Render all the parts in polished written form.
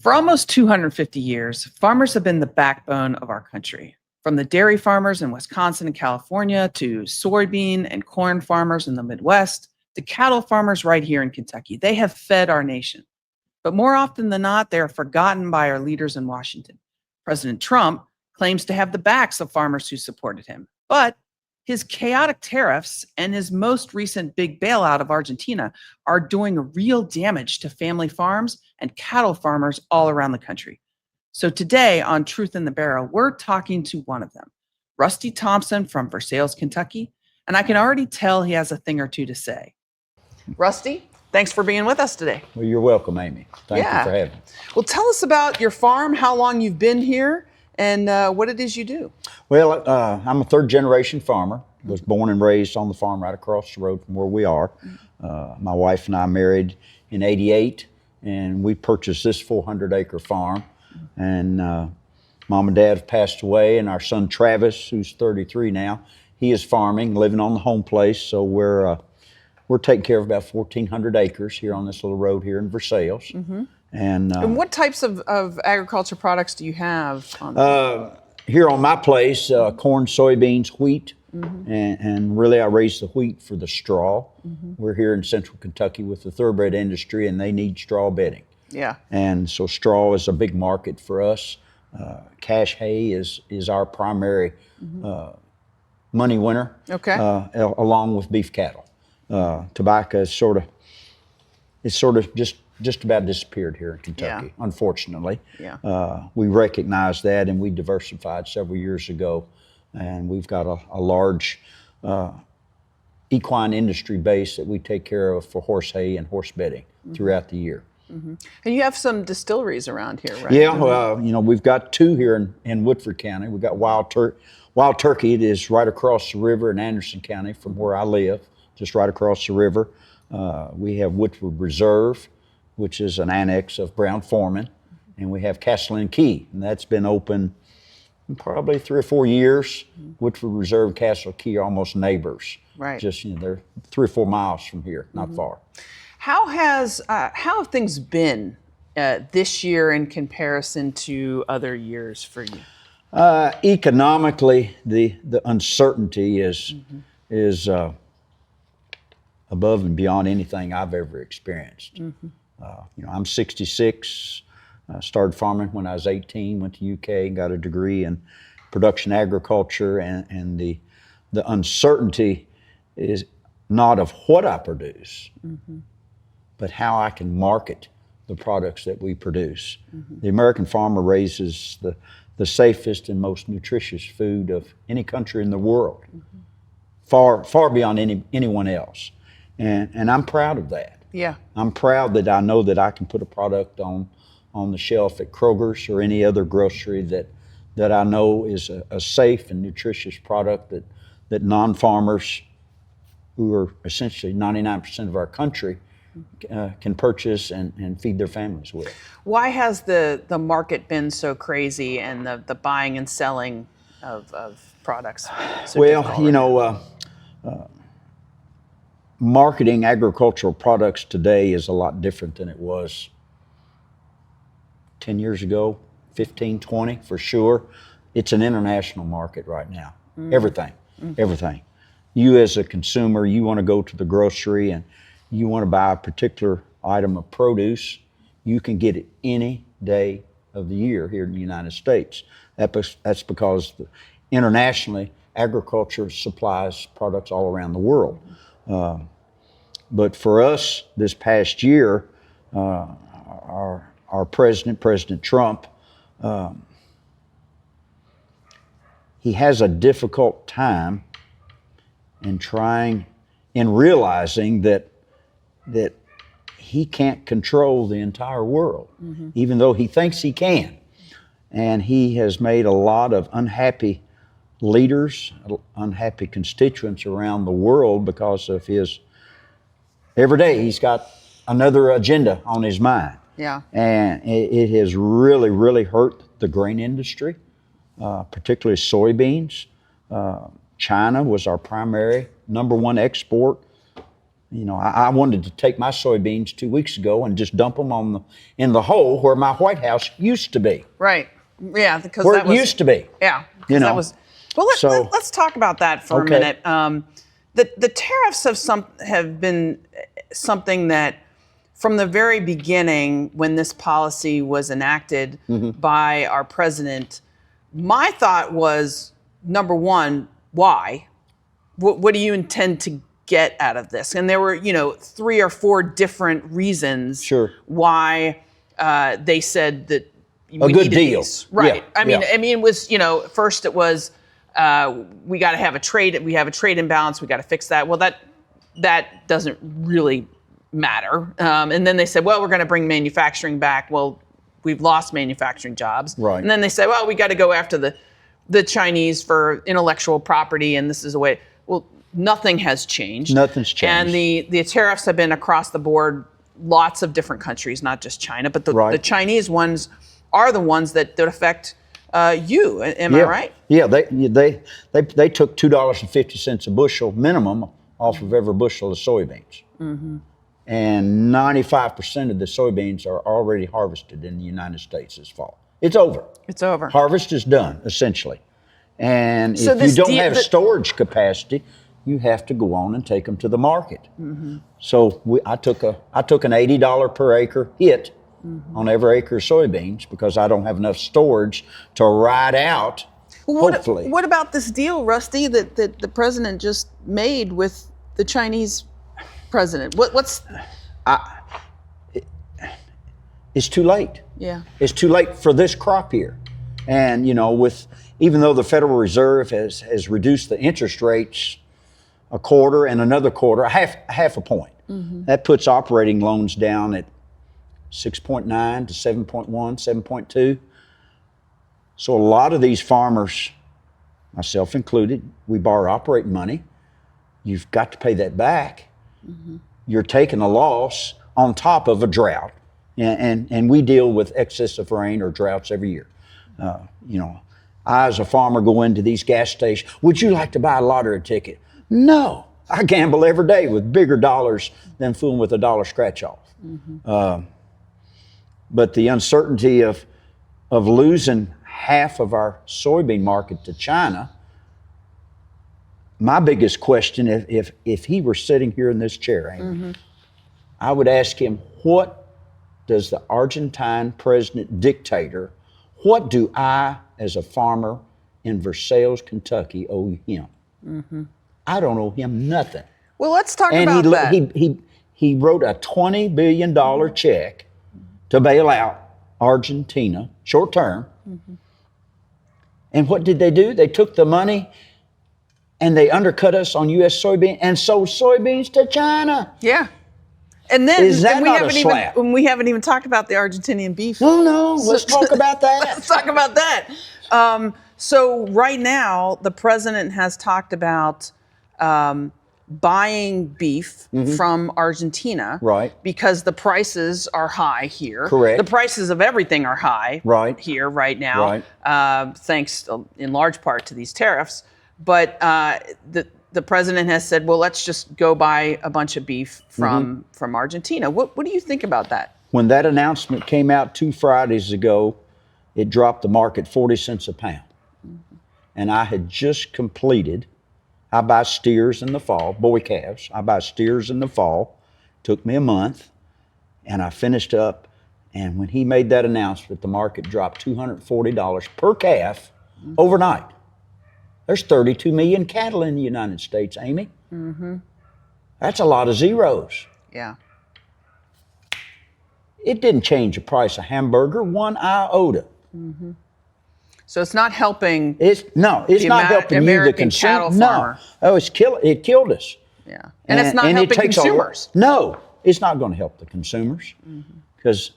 For almost 250 years, farmers have been the backbone of our country. From the dairy farmers in Wisconsin and California to soybean and corn farmers in the Midwest to cattle farmers right here in Kentucky, they have fed our nation. But more often than not, they are forgotten by our leaders in Washington. President Trump claims to have the backs of farmers who supported him, but his chaotic tariffs and his most recent big bailout of Argentina are doing real damage to family farms and cattle farmers all around the country. So today on Truth in the Barrel, we're talking to one of them, Rusty Thompson from Versailles, Kentucky, and I can already tell he has a thing or two to say. Rusty, thanks for being with us today. Well, you're welcome, Amy. Thank you for having me. Well, tell us about your farm, how long you've been here, and what it is you do. Well, I'm a third-generation farmer. Was born and raised on the farm right across the road from where we are. My wife and I married in '88, and we purchased this 400-acre farm. And Mom and Dad have passed away, and our son Travis, who's 33 now, he is farming, living on the home place. So we're taking care of about 1,400 acres here on this little road here in Versailles. And what types of agriculture products do you have on here on my place? Corn, soybeans, wheat. And really I raise the wheat for the straw. We're here in central Kentucky with the thoroughbred industry, and they need straw bedding. Yeah. And so straw is a big market for us. Cash hay is our primary money winner, along with beef cattle. Tobacco is sort of just about disappeared here in Kentucky, unfortunately. We recognize that, and we diversified several years ago. And we've got a large equine industry base that we take care of for horse hay and horse bedding throughout the year. And you have some distilleries around here, right? Yeah, well, we've got two here in Woodford County. We've got Wild Turkey. It is right across the river in Anderson County from where I live, just right across the river. We have Woodford Reserve, which is an annex of Brown-Forman, and we have Castle and Key, and that's been open probably 3 or 4 years. Woodford Reserve, Castle Key are almost neighbors. Right. Just, they're 3 or 4 miles from here, not far. How have things been this year in comparison to other years for you? Economically, the uncertainty is above and beyond anything I've ever experienced. I'm 66. I started farming when I was 18, went to UK, got a degree in production agriculture, and the uncertainty is not of what I produce, but how I can market the products that we produce. The American farmer raises the safest and most nutritious food of any country in the world, far beyond anyone else. And I'm proud of that. Yeah. I'm proud that I know that I can put a product on the shelf at Kroger's or any other grocery that I know is a safe and nutritious product that non-farmers, who are essentially 99% of our country, can purchase and feed their families with. Why has the market been so crazy and the buying and selling of products so difficult? Marketing agricultural products today is a lot different than it was 10 years ago, 15, 20 for sure. It's an international market right now. Everything. You as a consumer, you want to go to the grocery and you want to buy a particular item of produce, you can get it any day of the year here in the United States. That's because internationally, agriculture supplies products all around the world. But for us, this past year, our president, President Trump, he has a difficult time in realizing that he can't control the entire world, even though he thinks he can. And he has made a lot of unhappy leaders, unhappy constituents around the world because of every day he's got another agenda on his mind. Yeah. And it has really, really hurt the grain industry, particularly soybeans. China was our primary #1 export I wanted to take my soybeans 2 weeks ago and just dump them in the hole where my White House used to be. Right. Yeah, because Where that it was, used to be. Yeah. You know. That was, well, let's talk about that for a minute. The tariffs have been something that, from the very beginning, when this policy was enacted by our president, my thought was, number one, why? What do you intend to get out of this? And there were, 3 or 4 different reasons why they said that we good needed deal. These. Right. Yeah. I mean, it was, first it was, we got to have a trade. We have a trade imbalance. We got to fix that. Well, that doesn't really matter. And then they said, well, we're going to bring manufacturing back. Well, we've lost manufacturing jobs. Right. And then they said, well, we got to go after the Chinese for intellectual property, and this is a way. Well, nothing has changed. Nothing's changed. And the tariffs have been across the board, lots of different countries, not just China, but the Chinese ones are the ones that affect you. Am I right? Yeah, they took $2.50 a bushel minimum off of every bushel of soybeans. And 95% of the soybeans are already harvested in the United States this fall. It's over. It's over. Harvest is done, essentially. And So if you don't have storage capacity, you have to go on and take them to the market. So I took an $80 per acre hit on every acre of soybeans because I don't have enough storage to ride out, hopefully. What about this deal, Rusty, that the president just made with the Chinese president? It's too late. Yeah. It's too late for this crop year. And, even though the Federal Reserve has reduced the interest rates a quarter and another quarter, half a point. That puts operating loans down at 6.9 to 7.1, 7.2. So a lot of these farmers, myself included, we borrow operating money. You've got to pay that back. You're taking a loss on top of a drought. And we deal with excessive rain or droughts every year. I, as a farmer, go into these gas stations. Would you like to buy a lottery ticket? No. I gamble every day with bigger dollars than fooling with a dollar scratch off. But the uncertainty of losing half of our soybean market to China, my biggest question, if he were sitting here in this chair, Amy, I would ask him, what does the Argentine president dictator, what do I, as a farmer in Versailles, Kentucky, owe him? I don't owe him nothing. Well, let's talk about that. He wrote a $20 billion check to bail out Argentina, short term. And what did they do? They took the money and they undercut us on U.S. soybean and sold soybeans to China. Yeah. And then Is that not a slap? we haven't even talked about the Argentinian beef. No, let's talk about that. Let's talk about that. So right now, the president has talked about buying beef from Argentina, because the prices are high here. Correct. The prices of everything are high here right now, thanks in large part to these tariffs. But the president has said, well, let's just go buy a bunch of beef from Argentina. What do you think about that? When that announcement came out 2 Fridays ago, it dropped the market 40 cents a pound. And I had just completed, I buy steers in the fall, boy calves. I buy steers in the fall. Took me a month, and I finished up. And when he made that announcement, the market dropped $240 per calf overnight. There's 32 million cattle in the United States, Amy. That's a lot of zeros. Yeah. It didn't change the price of hamburger one iota. So it's not helping. It's not helping American you, the consumer. cattle farmer. No, it killed us. Yeah, and it's not helping consumers. No, it's not going to help the consumers, because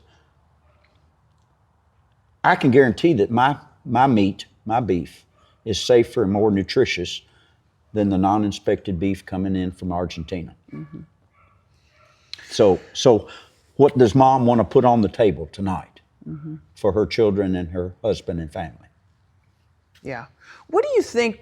I can guarantee that my meat, my beef, is safer and more nutritious than the non-inspected beef coming in from Argentina. So what does Mom want to put on the table tonight for her children and her husband and family? Yeah. What do you think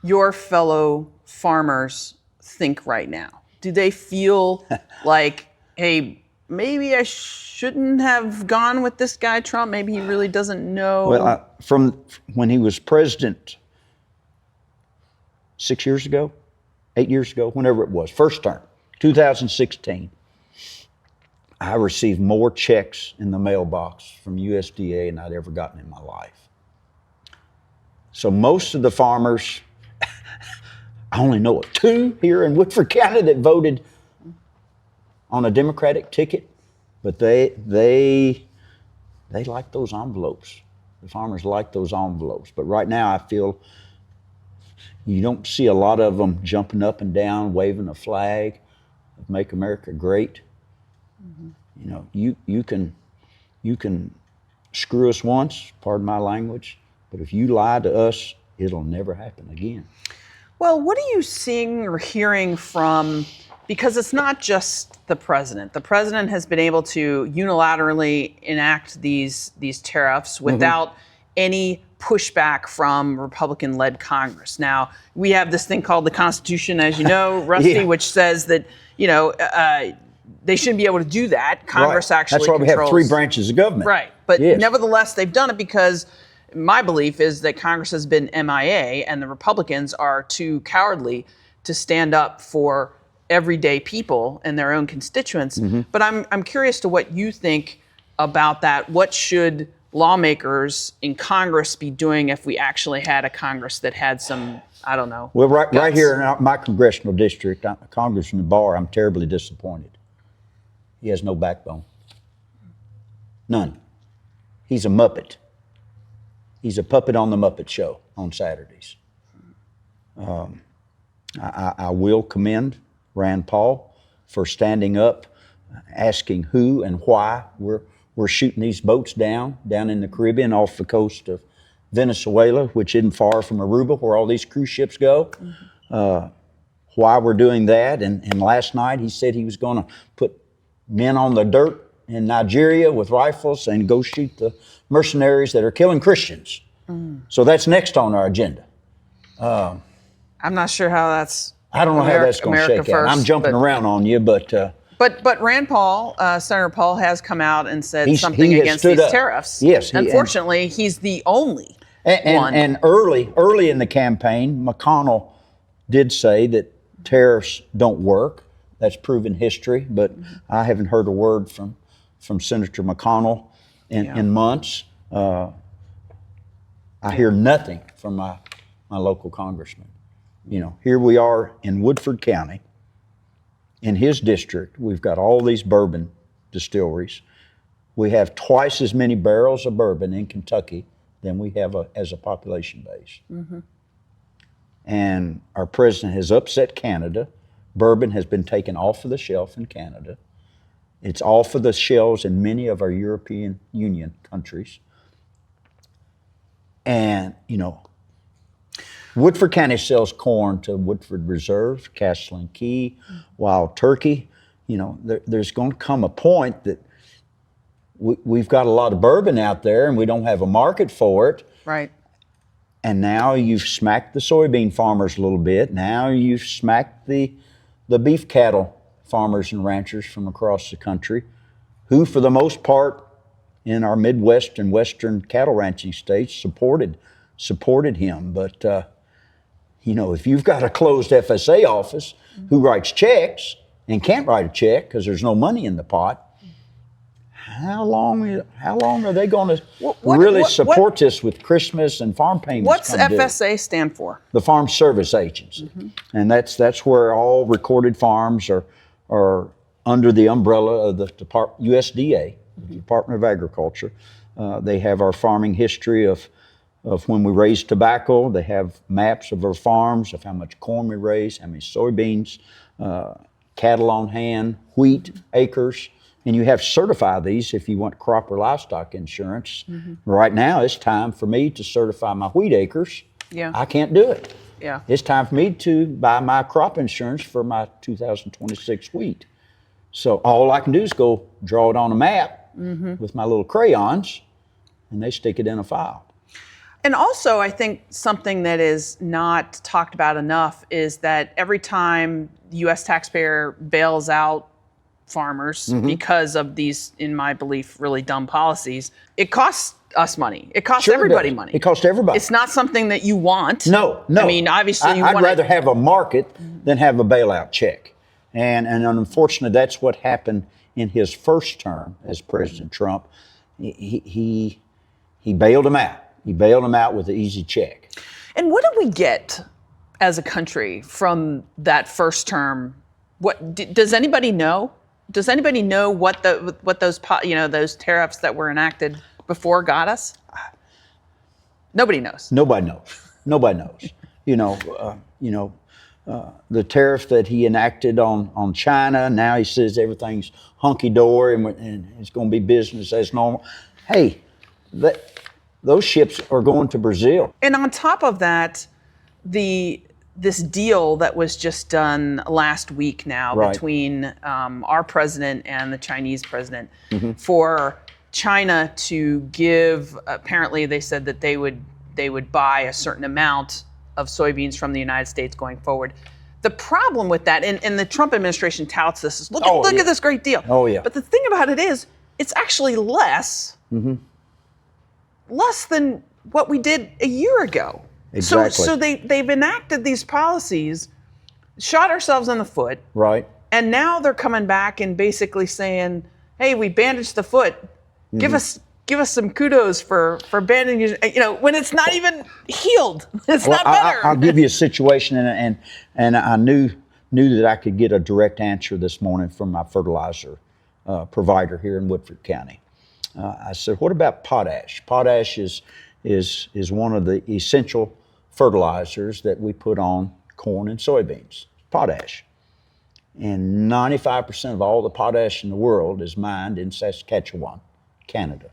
your fellow farmers think right now? Do they feel like, hey, maybe I shouldn't have gone with this guy Trump? Maybe he really doesn't know. Well, from when he was president 6 years ago, 8 years ago, whenever it was, first term, 2016, I received more checks in the mailbox from USDA than I'd ever gotten in my life. So most of the farmers, I only know of 2 here in Woodford County that voted on a Democratic ticket, but they like those envelopes. The farmers like those envelopes. But right now I feel you don't see a lot of them jumping up and down, waving a flag of Make America Great. Mm-hmm. You know, you can screw us once, pardon my language, but if you lie to us, it'll never happen again. Well, what are you seeing or hearing from, because it's not just the president. The president has been able to unilaterally enact these tariffs without any pushback from Republican-led Congress. Now, we have this thing called the Constitution, as you know, Rusty, which says that, you know, they shouldn't be able to do that. Congress actually That's why we have 3 branches of government. Right. But nevertheless, they've done it because my belief is that Congress has been MIA and the Republicans are too cowardly to stand up for everyday people and their own constituents. But I'm curious to what you think about that. What should lawmakers in Congress be doing if we actually had a Congress that had some, I don't know. Well, right here in my congressional district, Congressman Barr, I'm terribly disappointed. He has no backbone. None. He's a Muppet. He's a puppet on the Muppet Show on Saturdays. I will commend Rand Paul for standing up, asking who and why we're shooting these boats down in the Caribbean off the coast of Venezuela, which isn't far from Aruba, where all these cruise ships go. Why we're doing that. And last night he said he was going to put men on the dirt in Nigeria with rifles and go shoot the mercenaries that are killing Christians. So that's next on our agenda. I'm not sure how that's. I don't know how that's going to shake out. I'm jumping around on you, but Rand Paul, Senator Paul, has come out and said something against these tariffs. Yes. Unfortunately, he's the only one. And early in the campaign, McConnell did say that tariffs don't work. That's proven history, but I haven't heard a word from Senator McConnell in months. I hear nothing from my local congressman. You know, here we are in Woodford County. In his district, we've got all these bourbon distilleries. We have twice as many barrels of bourbon in Kentucky than we have as a population base. And our president has upset Canada. Bourbon has been taken off of the shelf in Canada. It's off of the shelves in many of our European Union countries. And, you know, Woodford County sells corn to Woodford Reserve, Castle and Key, Wild Turkey. You know, there's going to come a point that we've got a lot of bourbon out there and we don't have a market for it. Right. And now you've smacked the soybean farmers a little bit. Now you've smacked the beef cattle farmers and ranchers from across the country, who for the most part in our Midwest and Western cattle ranching states supported him. But, you know, if you've got a closed FSA office who writes checks and can't write a check because there's no money in the pot, how long are they going to really support this with Christmas and farm payments? What's FSA stand for? The Farm Service Agency. And that's where all recorded farms are under the umbrella of the USDA, the Department of Agriculture. They have our farming history of when we raise tobacco. They have maps of our farms, of how much corn we raise, how many soybeans, cattle on hand, wheat, acres. And you have to certify these if you want crop or livestock insurance. Right now, it's time for me to certify my wheat acres. I can't do it. It's time for me to buy my crop insurance for my 2026 wheat. So all I can do is go draw it on a map with my little crayons, and they stick it in a file. And also, I think something that is not talked about enough is that every time the U.S. taxpayer bails out farmers because of these, in my belief, really dumb policies, it costs us money. It costs everybody money. It costs everybody. It's not something that you want. No. I mean, obviously, you I'd want rather have a market than have a bailout check. And unfortunately, that's what happened in his first term as President Trump. He bailed him out. He bailed him out with an easy check. And what did we get as a country from that first term? What does anybody know? Does anybody know what those tariffs that were enacted before got us? Nobody knows. Nobody knows. The tariff that he enacted on China. Now he says everything's hunky dory and it's going to be business as normal. Hey, those ships are going to Brazil. And on top of that, this deal that was just done last week now between our president and the Chinese president for China to give, apparently they said that they would buy a certain amount of soybeans from the United States going forward. The problem with that, and the Trump administration touts this, is look at this great deal. Oh, yeah. But the thing about it is, it's actually less than what we did a year ago. Exactly. So they've enacted these policies, shot ourselves in the foot. Right. And now they're coming back and basically saying, hey, we bandaged the foot. Give us some kudos for bandaging, when it's not even healed. It's not better. I'll give you a situation, and I knew that I could get a direct answer this morning from my fertilizer provider here in Woodford County. I said, what about potash? Potash is one of the essential fertilizers that we put on corn and soybeans, potash. And 95% of all the potash in the world is mined in Saskatchewan, Canada.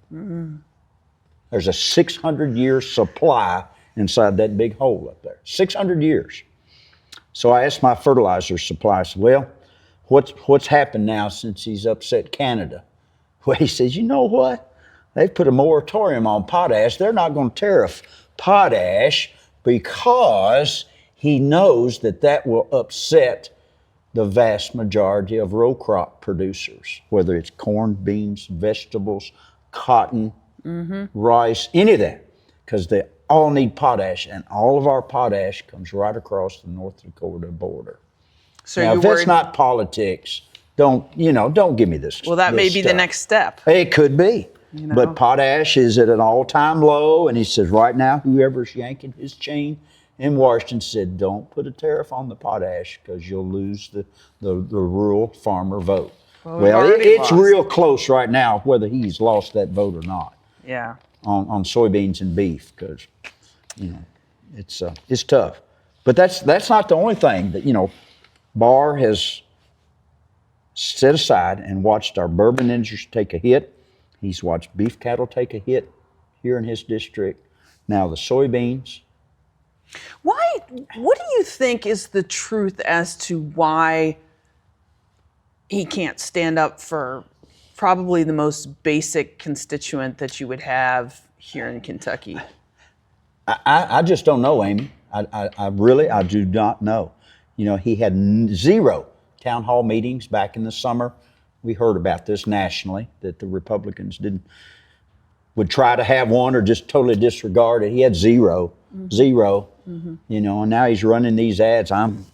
There's a 600-year supply inside that big hole up there. 600 years. So I asked my fertilizer supplier, I said, well, what's happened now since he's upset Canada? Well, he says, you know what? They've put a moratorium on potash. They're not going to tariff potash because he knows that will upset the vast majority of row crop producers, whether it's corn, beans, vegetables, cotton, rice, any of that, because they all need potash, and all of our potash comes right across the North Dakota border. So now, if that's not politics, don't give me this. Well, that may be the next step. It could be. But potash is at an all-time low, and he says right now, whoever's yanking his chain in Washington said, don't put a tariff on the potash because you'll lose the rural farmer vote. Well, it's real close right now whether he's lost that vote or not. Yeah. On soybeans and beef, because it's tough. But that's not the only thing that Barr has set aside and watched our bourbon industry take a hit. He's watched beef cattle take a hit here in his district. Now the soybeans. What do you think is the truth as to why he can't stand up for probably the most basic constituent that you would have here in Kentucky? I just don't know, Amy. I do not know. He had 0 town hall meetings back in the summer. We heard about this nationally, that the Republicans would try to have one or just totally disregard it. He had 0, and now he's running these ads. I'm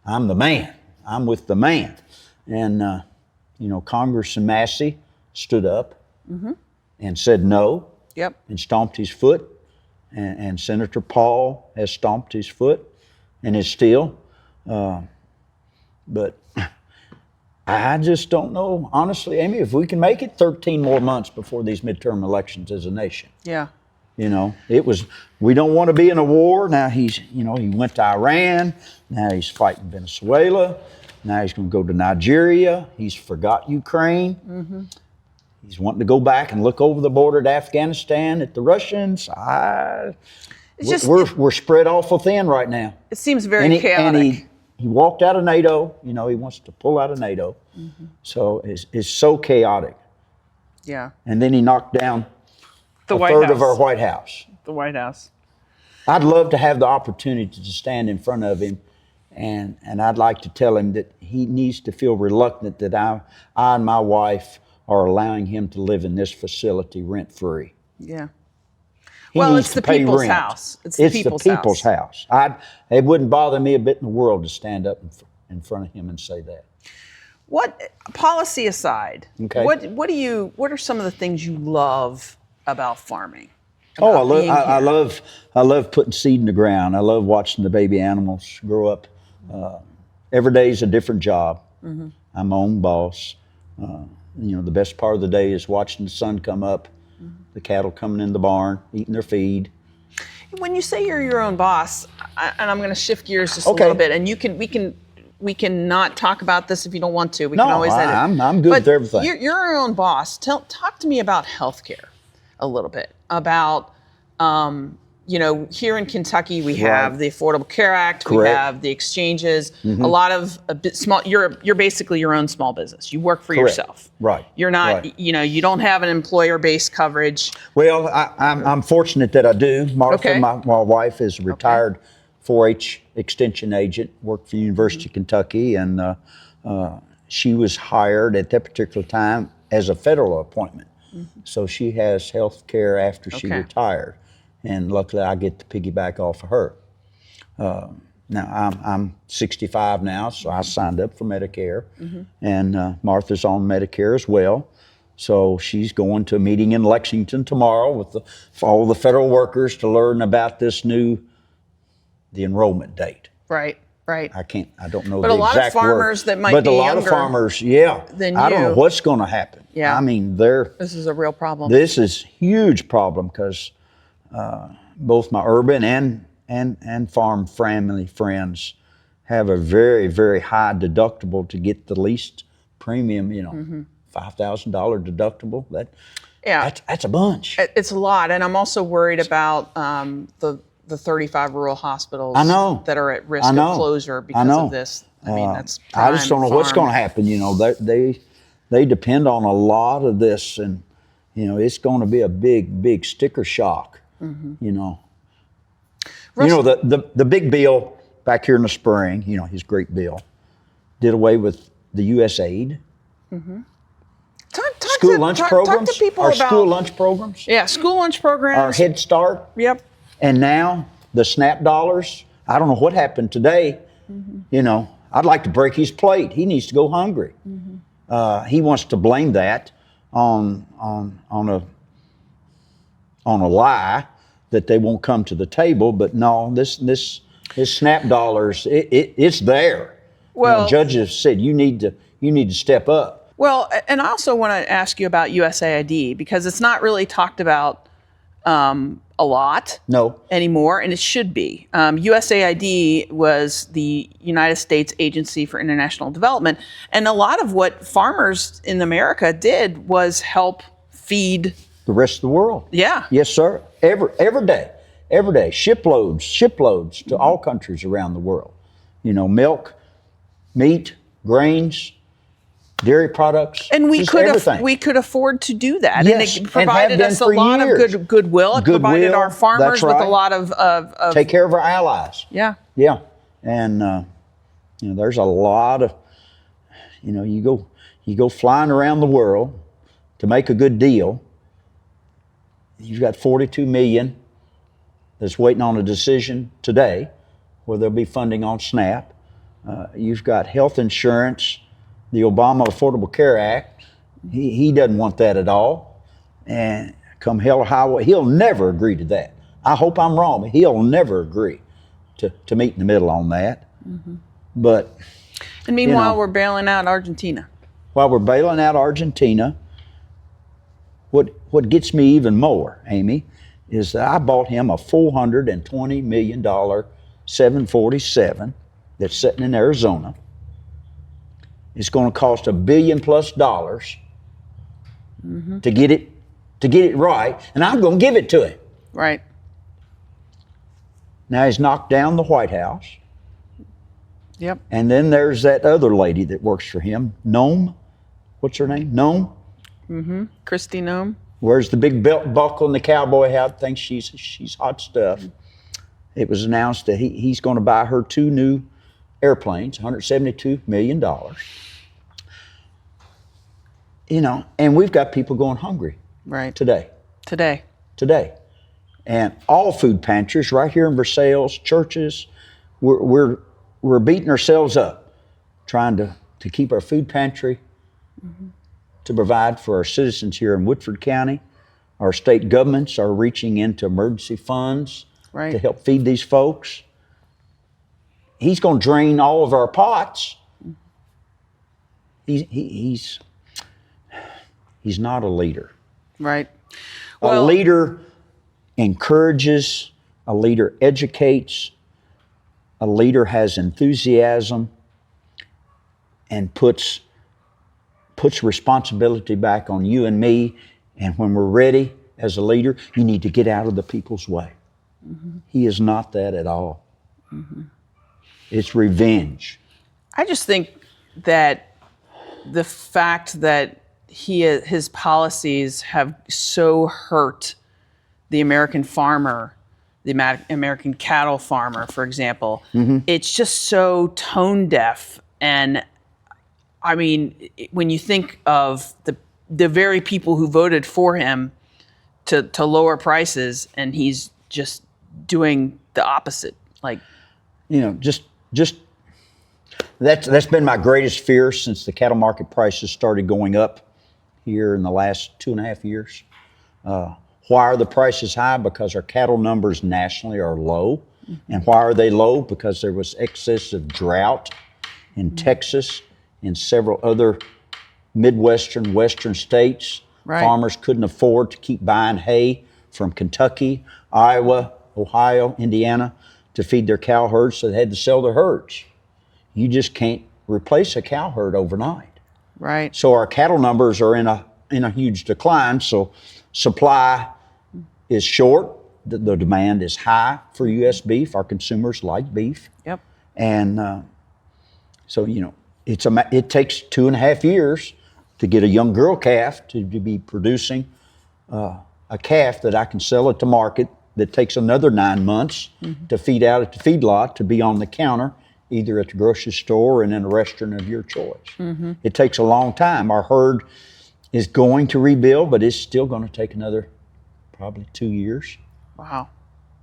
the man. I'm with the man. And, Congressman Massey stood up and said no. Yep. And stomped his foot. And Senator Paul has stomped his foot and is still. But I just don't know, honestly, Amy, if we can make it 13 more months before these midterm elections as a nation. Yeah. We don't want to be in a war. Now he went to Iran. Now he's fighting Venezuela. Now he's going to go to Nigeria. He's forgot Ukraine. He's wanting to go back and look over the border to Afghanistan at the Russians. We're spread awful thin right now. It seems very chaotic. He walked out of NATO. He wants to pull out of NATO. So it's so chaotic. Yeah. And then he knocked down a third of our White House. The White House. I'd love to have the opportunity to stand in front of him And I'd like to tell him that he needs to feel reluctant that I and my wife are allowing him to live in this facility rent-free. Yeah. He Well, needs it's to the pay people's rent. house. It's the people's house. It wouldn't bother me a bit in the world to stand up in front of him and say that. What, policy aside, Okay. what are some of the things you love about farming? Oh, I love putting seed in the ground. I love watching the baby animals grow up. Every day is a different job. Mm-hmm. I'm my own boss. The best part of the day is watching the sun come up, the cattle coming in the barn, eating their feed. When you say you're your own boss, and I'm going to shift gears just a little bit, and we can not talk about this if you don't want to. We can always edit. I'm good with everything. You're your own boss. Talk to me about healthcare a little bit. About here in Kentucky we have the Affordable Care Act. Correct. We have the exchanges. A lot of a bit small. You're basically your own small business. You work for yourself. Right. You're not. You don't have an employer-based coverage. Well, I'm fortunate that I do. Martha, my wife, is a retired 4-H extension agent. Worked for the University of Kentucky, and she was hired at that particular time as a federal appointment. So she has health care after she retired, and luckily I get to piggyback off of her. Now I'm 65 now, so I signed up for Medicare, and Martha's on Medicare as well. So she's going to a meeting in Lexington tomorrow with all the federal workers to learn about the enrollment date. Right. I don't know but the exact word. But a lot of farmers that might be But a lot younger of farmers, than I don't know you. what's going to happen. Yeah. I mean, this is a real problem. This is a huge problem because both my urban and farm family friends have a very, very high deductible to get the least premium, $5,000 deductible. That's a bunch. It's a lot. And I'm also worried about the 35 rural hospitals that are at risk of closure because of this. I mean, that's I just don't know what's going to happen. They depend on a lot of this, and it's going to be a big, big sticker shock. The big bill back here in the spring, his great bill, did away with the U.S. aid. School lunch programs. Talk to people our about school lunch programs. Yeah, school lunch programs. Our Head Start. Yep. And now the SNAP dollars. I don't know what happened today. I'd like to break his plate. He needs to go hungry. He wants to blame that on a lie that they won't come to the table. But no, this SNAP dollars, it's there. Well, judges said you need to step up. Well, and I also want to ask you about USAID because it's not really talked about a lot anymore, and it should be. USAID was the United States Agency for International Development, and a lot of what farmers in America did was help feed the rest of the world. Yeah. Yes, sir. Every day, shiploads to all countries around the world. Milk, meat, grains, dairy products, and we could afford to do that. Yes, and it provided us a lot of goodwill. It provided our farmers with a lot of take care of our allies. Yeah. And there's a lot of you go flying around the world to make a good deal. You've got 42 million that's waiting on a decision today, where there'll be funding on SNAP. You've got health insurance. The Obama Affordable Care Act, he doesn't want that at all. And come hell or high water, he'll never agree to that. I hope I'm wrong, but he'll never agree to meet in the middle on that. But and meanwhile, we're bailing out Argentina. While we're bailing out Argentina, what gets me even more, Amy, is that I bought him a $420 million 747 that's sitting in Arizona. It's going to cost $1 billion+ to get it right, and I'm going to give it to him. Right. Now he's knocked down the White House. Yep. And then there's that other lady that works for him, Nome. What's her name? Nome. Kristi Noem. Wears the big belt buckle and the cowboy hat. Thinks she's hot stuff. It was announced that he's going to buy her 2 new airplanes, $172 million. You know, and we've got people going hungry Right. today. And all food pantries right here in Versailles, churches, we're beating ourselves up trying to keep our food pantry, to provide for our citizens here in Woodford County. Our state governments are reaching into emergency funds Right. to help feed these folks. He's going to drain all of our pots. He's not a leader. Right. A leader encourages, a leader educates, a leader has enthusiasm and puts responsibility back on you and me. And when we're ready as a leader, you need to get out of the people's way. He is not that at all. It's revenge. I just think that the fact that his policies have so hurt the American farmer, the American cattle farmer, for example, it's just so tone deaf. And I mean, when you think of the very people who voted for him to lower prices, and he's just doing the opposite, like, You know, just that's been my greatest fear since the cattle market prices started going up here in the last 2.5 years. Why are the prices high? Because our cattle numbers nationally are low. And why are they low? Because there was excessive drought in Texas and several other Midwestern, Western states. Right. Farmers couldn't afford to keep buying hay from Kentucky, Iowa, Ohio, Indiana to feed their cow herds, so they had to sell their herds. You just can't replace a cow herd overnight. right. So our cattle numbers are in a huge decline. So supply is short. The demand is high for U.S. beef. Our consumers like beef. Yep. And so, you know, it takes 2.5 years to get a young girl calf to be producing a calf that I can sell at the market, that takes another 9 months to feed out at the feedlot, to be on the counter, either at the grocery store or in a restaurant of your choice. It takes a long time. Our herd is going to rebuild, but it's still going to take another probably 2 years. Wow.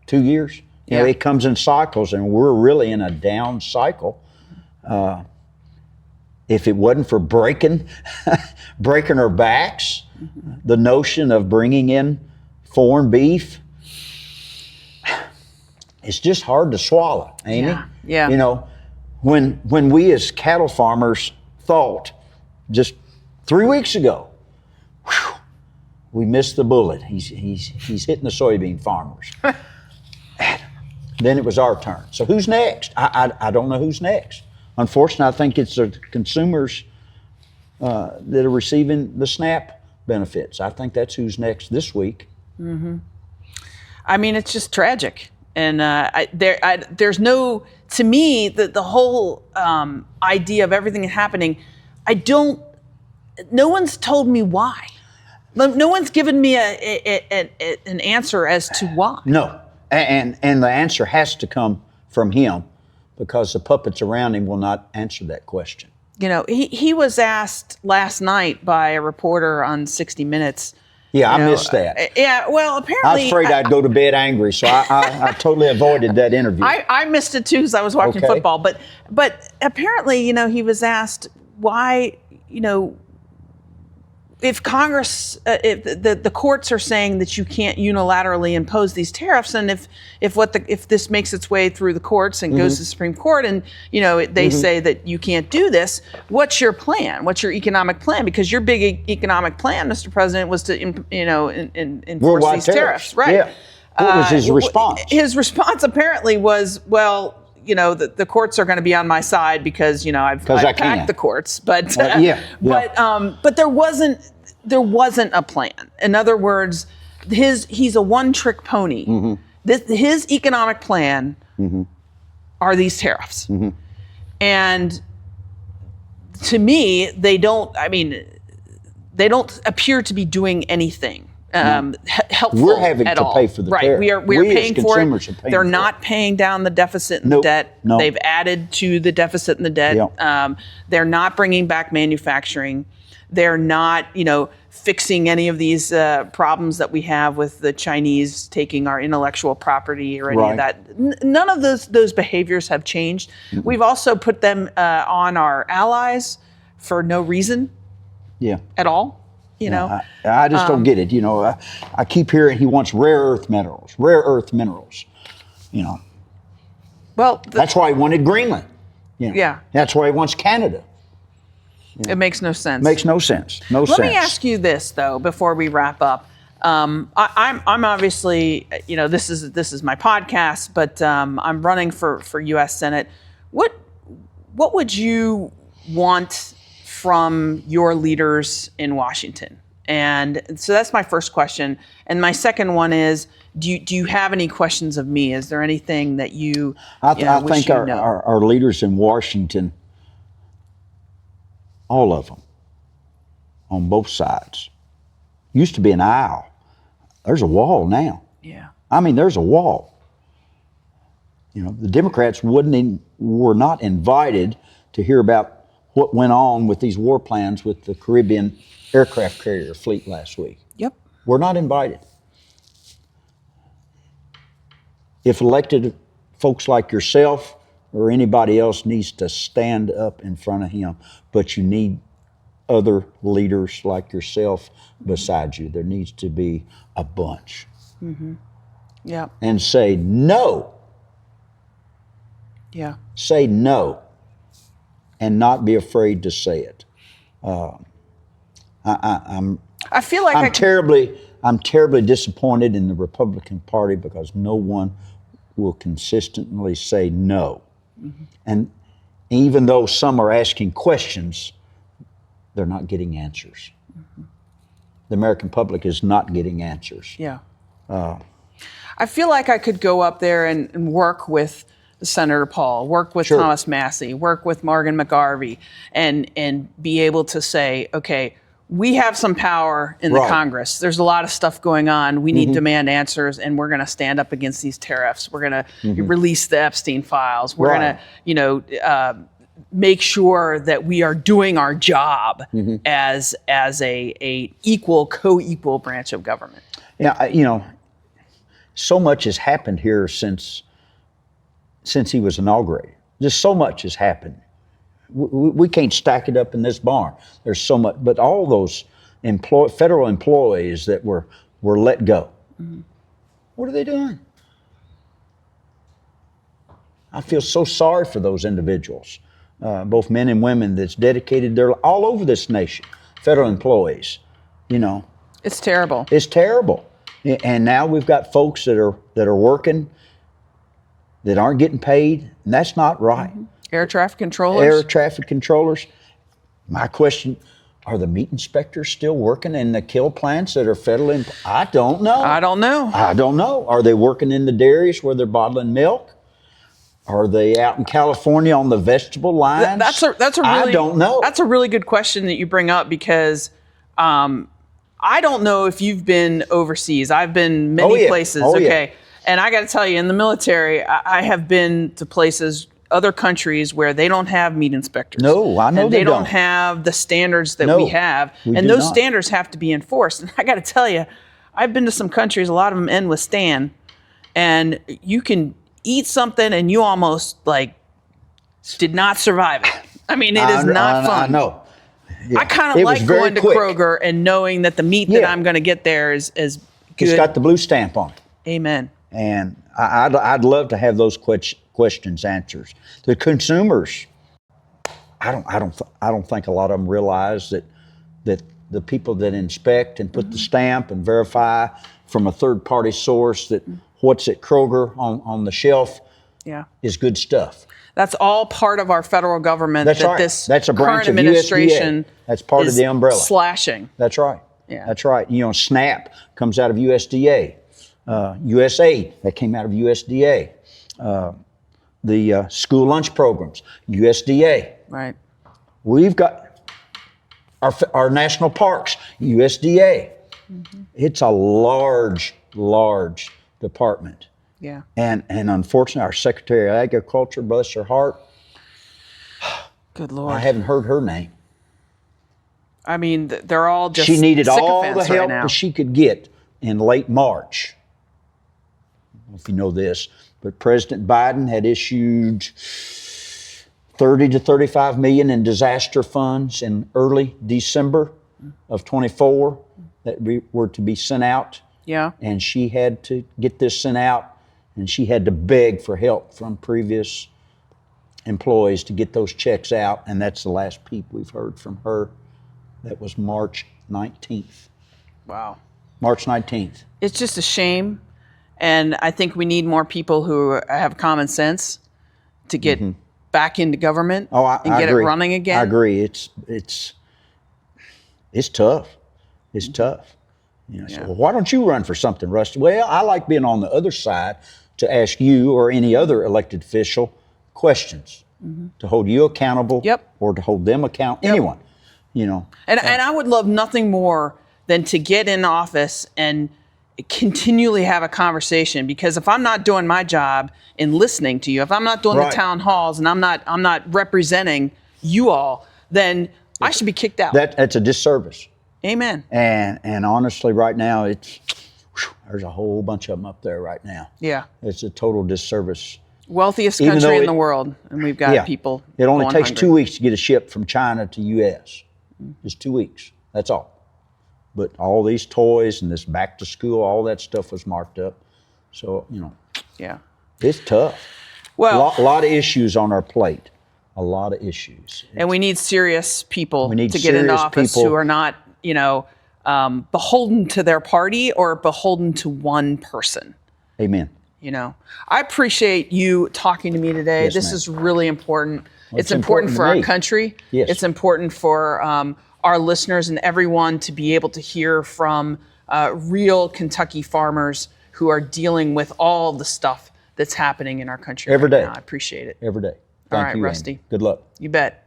2 years. You know, it comes in cycles, and we're really in a down cycle. If it wasn't for breaking our backs, the notion of bringing in foreign beef, it's just hard to swallow, ain't it? Yeah. You know, when we as cattle farmers thought just 3 weeks ago, whew, we missed the bullet. He's hitting the soybean farmers. Then it was our turn. So who's next? I don't know who's next. Unfortunately, I think it's the consumers that are receiving the SNAP benefits. I think that's who's next this week. I mean, it's just tragic. And there's no, to me, the whole idea of everything happening, no one's told me why. No one's given me an answer as to why. No, and the answer has to come from him, because the puppets around him will not answer that question. You know, he was asked last night by a reporter on 60 Minutes. Yeah, I missed that. Yeah, well, apparently... I was afraid I'd go to bed angry, so I totally avoided that interview. I missed it too, because I was watching football. But apparently, you know, he was asked why, you know, if Congress, if the courts are saying that you can't unilaterally impose these tariffs, and if this makes its way through the courts and goes to the Supreme Court, and you know they say that you can't do this, what's your plan? What's your economic plan? Because your big economic plan, Mr. President, was to enforce worldwide these tariffs, right? Yeah. What was his response? His response apparently was, well, you know, the courts are going to be on my side because, you know, I've packed the courts, but but there wasn't a plan. In other words, he's a one-trick pony. His economic plan are these tariffs, and to me, they don't appear to be doing anything helpful We're having at to all. pay for the right. tariff. We are We as paying for consumers it. are paying They're for not paying down the deficit and Nope. the debt. No. They've added to the deficit and the debt. Yeah. They're not bringing back manufacturing. They're not, fixing any of these problems that we have with the Chinese taking our intellectual property or any of Right. that. None of those behaviors have changed. We've also put them on our allies for no reason Yeah. at all. I just don't get it. I keep hearing he wants rare earth minerals. Well, That's why he wanted Greenland. Yeah. That's why he wants Canada. it makes no sense. Makes no sense. Let me ask you this though, before we wrap up. I'm obviously, this is my podcast, but I'm running for U.S. Senate. What would you want from your leaders in Washington? And so that's my first question. And my second one is, do you have any questions of me? Is there anything that you? I wish think you know? our leaders in Washington, all of them, on both sides, used to be an aisle. There's a wall now. Yeah. I mean, there's a wall. The Democrats were not invited to hear about what went on with these war plans with the Caribbean aircraft carrier fleet last week. Yep. We're not invited. If elected folks like yourself or anybody else needs to stand up in front of him, but you need other leaders like yourself beside you. There needs to be a bunch. Mm-hmm. Yeah. And say no. Yeah. Say no. And not be afraid to say it. I feel like I'm terribly disappointed in the Republican Party because no one will consistently say no. Mm-hmm. And even though some are asking questions, they're not getting answers. Mm-hmm. The American public is not getting answers. Yeah. I feel like I could go up there and work with Senator Paul, work with Sure. Thomas Massey, work with Morgan McGarvey, and be able to say, okay, we have some power in the Right. Congress. There's a lot of stuff going on. We need Mhm. demand answers, and we're going to stand up against these tariffs. We're going to release the Epstein files. We're Right. going to, make sure that we are doing our job as a co-equal branch of government. Yeah, so much has happened here since he was inaugurated. Just so much has happened. We can't stack it up in this barn. There's so much, but all those federal employees that were let go, what are they doing? I feel so sorry for those individuals, both men and women that's dedicated their all over this nation. Federal employees, It's terrible. it's terrible. And now we've got folks that are working that aren't getting paid, and that's not right. Air traffic controllers. Air traffic controllers. My question, are the meat inspectors still working in the kill plants that are federal? I don't know. I don't know. Are they working in the dairies where they're bottling milk? Are they out in California on the vegetable lines? That's a really, I don't know. That's a really good question that you bring up because I don't know if you've been overseas. I've been many places. Okay. And I got to tell you, in the military, I have been to places, other countries where they don't have meat inspectors. No, I know and they don't have the standards that we have. And those standards have to be enforced. And I got to tell you, I've been to some countries, a lot of them end with "stan," and you can eat something and you almost did not survive it. I mean, it is not fun. I know. Yeah. I kind of like going to quick. Kroger and knowing that the meat that I'm going to get there is good. It's got the blue stamp on it. Amen. And I'd love to have those questions answered. The consumers, I don't think a lot of them realize that the people that inspect and put the stamp and verify from a third party source that what's at Kroger on the shelf is good stuff. That's all part of our federal government. That's that right. This That's a branch current of administration USDA. That's part of the umbrella. Slashing. That's right. Yeah. That's right. SNAP comes out of USDA. USAID, that came out of USDA. The school lunch programs, USDA. Right. We've got our national parks, USDA. It's a large department. Yeah. And unfortunately, our Secretary of Agriculture, bless her heart, Good Lord. I haven't heard her name. I mean, they're all just She needed all the sycophants right help now. that she could get in late March. I don't know if you know this, but President Biden had issued 30 to 35 million in disaster funds in early December of 24 that were to be sent out. Yeah. And she had to get this sent out, and she had to beg for help from previous employees to get those checks out, and that's the last peep we've heard from her. That was March 19th. Wow. March 19th. It's just a shame. And I think we need more people who have common sense to get back into government and get agree. it running again. I agree. It's tough. It's tough. You know, so, well, why don't you run for something, Rusty? Well, I like being on the other side to ask you or any other elected official questions, to hold you accountable, or to hold them accountable. Anyone, you know. And I would love nothing more than to get in office and continually have a conversation, because if I'm not doing my job in listening to you, if I'm not doing the town halls and I'm not representing you all, then I should be kicked out. That's a disservice. Amen. And honestly, right now, there's a whole bunch of them up there right now. Yeah. It's a total disservice. Wealthiest country in the world, and we've got people. It only takes hungry. 2 weeks to get a ship from China to U.S. Just 2 weeks. That's all. But all these toys and this back to school, all that stuff was marked up. So, you know. Yeah. It's tough. Well, a lot of issues on our plate. A lot of issues. And we need serious people to get into office who are not, you know, beholden to their party or beholden to one person. Amen. You know, I appreciate you talking to me today. Yes, this ma'am. is really important. Well, it's important for our country. Yes. It's important for our listeners and everyone to be able to hear from real Kentucky farmers who are dealing with all the stuff that's happening in our country every day. now. I appreciate it. Every day. All Thank right, you, Rusty. Amy. Good luck. You bet.